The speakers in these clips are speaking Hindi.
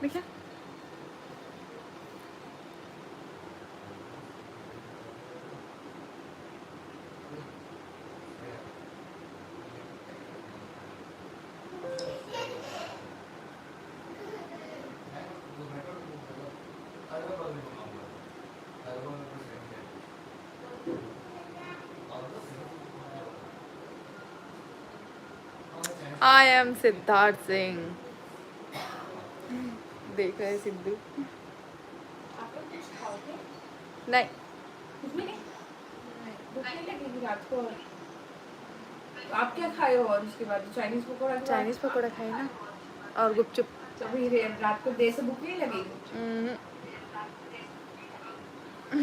देखा आई एम सिद्धार्थ सिंह। देख रहे सिद्धू। आप लोग कुछ खाओगे? नहीं कुछ भी नहीं? भूख नहीं लगेगी रात को? आप क्या खाए हो और उसके बाद चाइनीज पकौड़ा के बाद? चाइनीज पकौड़ा खाए ना और गुपचुप। तो अभी रात को देर से भूख नहीं लगेगी?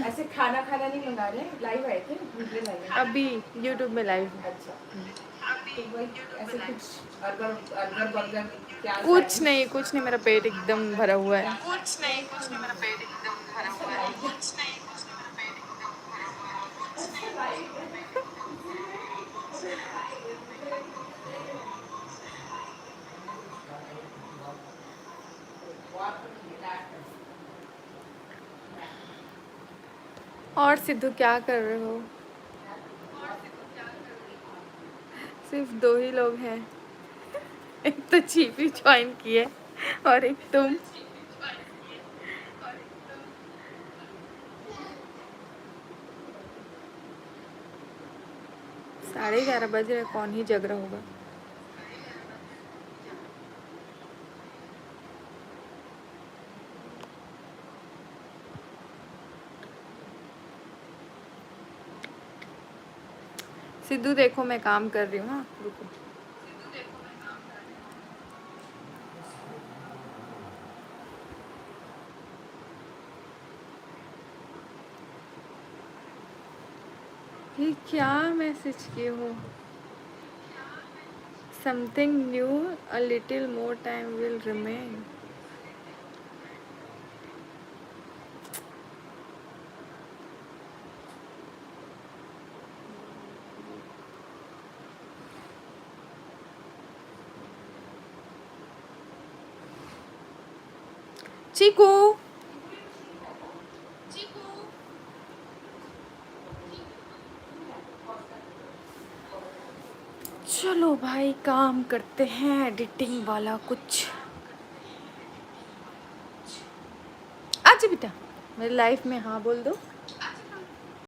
ऐसे खाना खाना नहीं मंगा रहे, लाइव आए थे, वीडियो लाइव है। अभी यूट्यूब में लाइव। अच्छा, तो वही ऐसे कुछ बर्गर बर्गर बर्गर क्या? कुछ नहीं मेरा पेट एकदम भरा हुआ है। और सिद्धू क्या कर रहे हो? सिर्फ 2 ही लोग हैं। एक तो चीपी ज्वाइन किए और एक तुम। साढ़े 11 बज रहे, कौन ही जग रहा होगा। सिद्धू देखो मैं काम कर रही हूँ। हाँ रुको। ये क्या मैसेज किए हो? Something new, a little more time will remain. Chiku चलो भाई काम करते हैं एडिटिंग वाला कुछ। आज बेटा मेरी लाइफ में हाँ बोल दो।